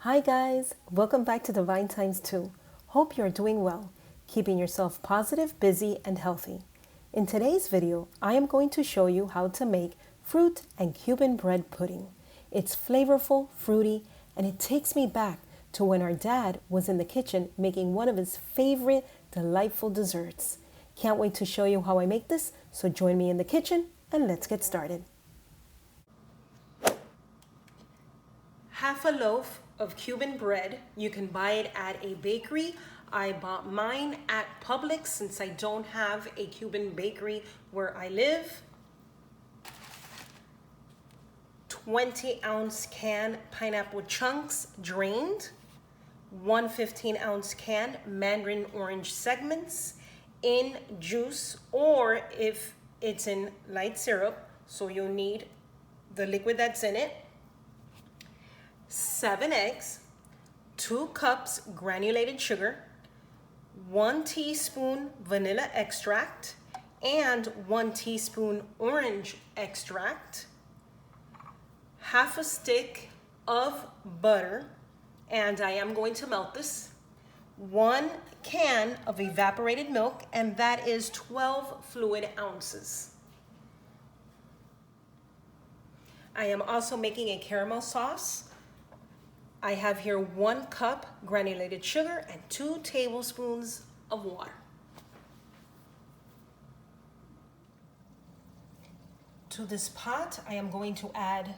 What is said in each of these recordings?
Hi guys, welcome back to DivineTimesTwo. Hope you're doing well, keeping yourself positive, busy, and healthy. In today's video, I am going to show you how to make fruit and Cuban bread pudding. It's flavorful, fruity, and it takes me back to when our dad was in the kitchen making one of his favorite delightful desserts. Can't wait to show you how I make this, so join me in the kitchen and let's get started. Half a loaf of Cuban bread. You can buy it at a bakery. I bought mine at Publix since I don't have a Cuban bakery where I live. 20-ounce can pineapple chunks drained. 1 15-ounce can mandarin orange segments in juice, or if it's in light syrup, so you'll need the liquid that's in it. 7 eggs, 2 cups granulated sugar, 1 teaspoon vanilla extract, and 1 teaspoon orange extract, half a stick of butter, and I am going to melt this, 1 can of evaporated milk, and that is 12 fluid ounces. I am also making a caramel sauce. I have here 1 cup granulated sugar and 2 tablespoons of water. To this pot, I am going to add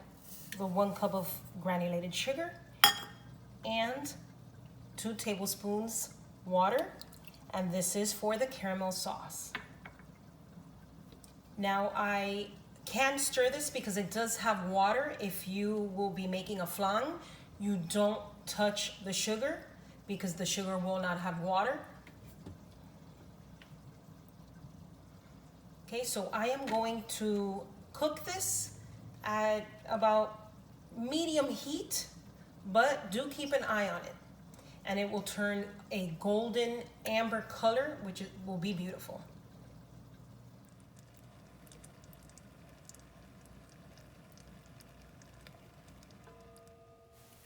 the 1 cup of granulated sugar and 2 tablespoons water, and this is for the caramel sauce. Now I can stir this because it does have water. If you will be making a flan, you don't touch the sugar because the sugar will not have water. Okay, so I am going to cook this at about medium heat, but do keep an eye on it. And it will turn a golden amber color, which will be beautiful.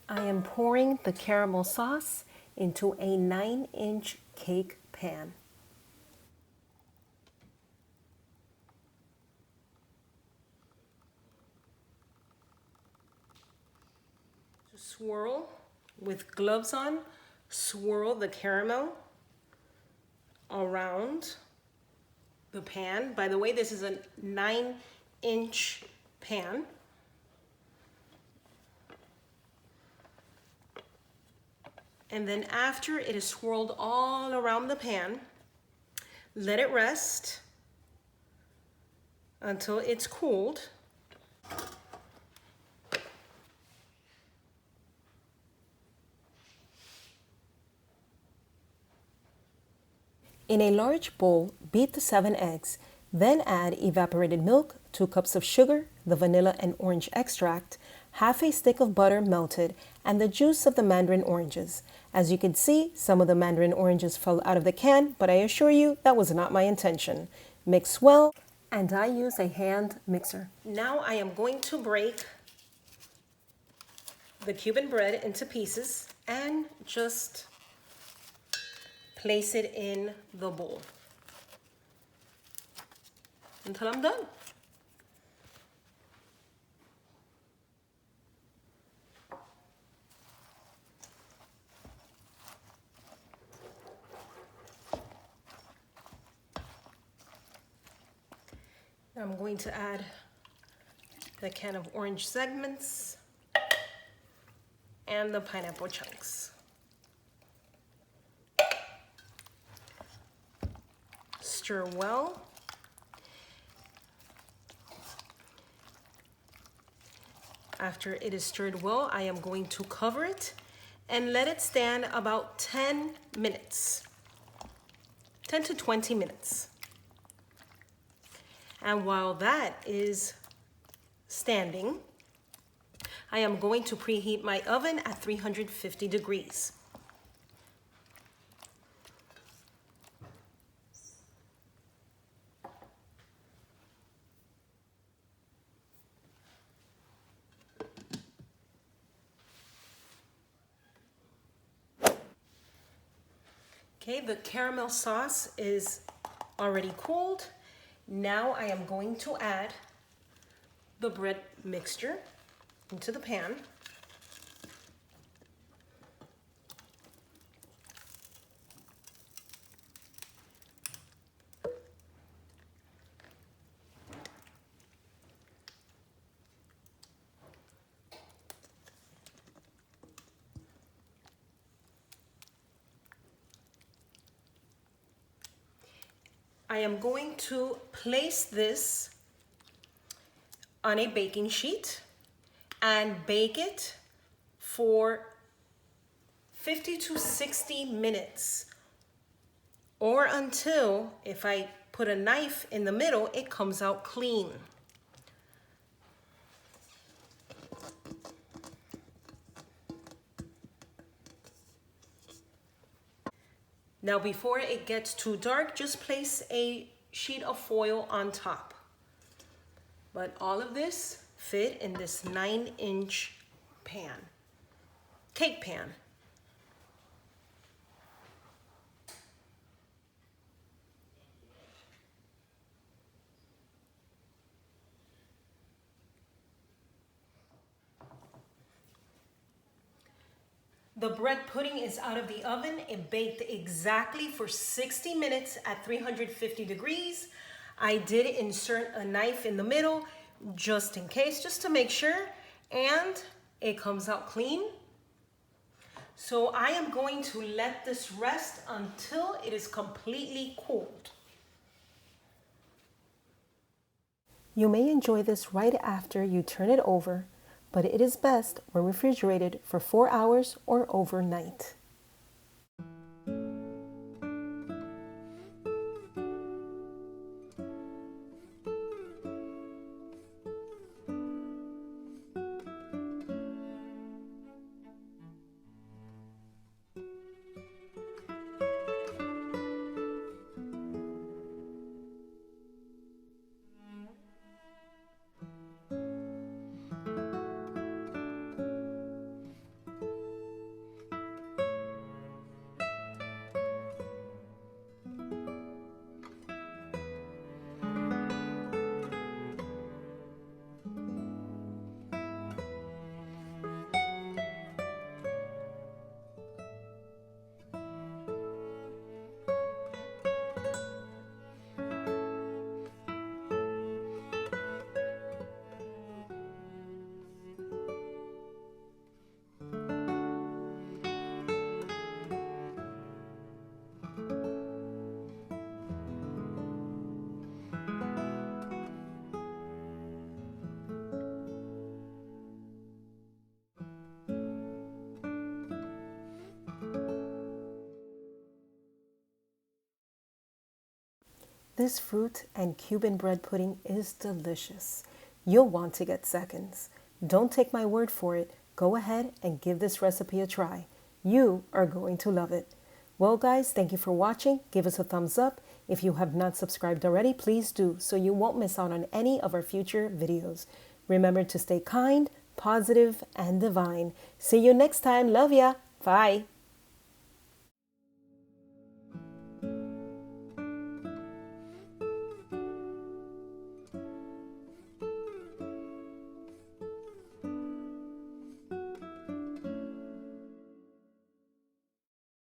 I am pouring the caramel sauce into a 9-inch cake pan. To swirl with gloves on, swirl the caramel around the pan. By the way, this is a 9-inch pan. And then after it is swirled all around the pan, let it rest until it's cooled. In a large bowl, beat the 7 eggs, then add evaporated milk, 2 cups of sugar, the vanilla and orange extract, half a stick of butter melted, and the juice of the mandarin oranges. As you can see, some of the mandarin oranges fell out of the can, but I assure you that was not my intention. Mix well, and I use a hand mixer. Now I am going to break the Cuban bread into pieces and just place it in the bowl until I'm done. I'm going to add the can of orange segments and the pineapple chunks. Stir well. After it is stirred well, I am going to cover it and let it stand about 10 minutes, 10 to 20 minutes. And while that is standing, I am going to preheat my oven at 350 degrees. Okay, the caramel sauce is already cooled. Now I am going to add the bread mixture into the pan. I am going to place this on a baking sheet and bake it for 50 to 60 minutes, or until, if I put a knife in the middle, it comes out clean. Now before it gets too dark, just place a sheet of foil on top. But all of this fit in this 9-inch pan, cake pan. The bread pudding is out of the oven. It baked exactly for 60 minutes at 350 degrees. I did insert a knife in the middle just in case, just to make sure, and it comes out clean. So I am going to let this rest until it is completely cooled. You may enjoy this right after you turn it over, but it is best when refrigerated for 4 hours or overnight. This fruit and Cuban bread pudding is delicious. You'll want to get seconds. Don't take my word for it. Go ahead and give this recipe a try. You are going to love it. Well, guys, thank you for watching. Give us a thumbs up. If you have not subscribed already, please do, so you won't miss out on any of our future videos. Remember to stay kind, positive, and divine. See you next time. Love ya. Bye.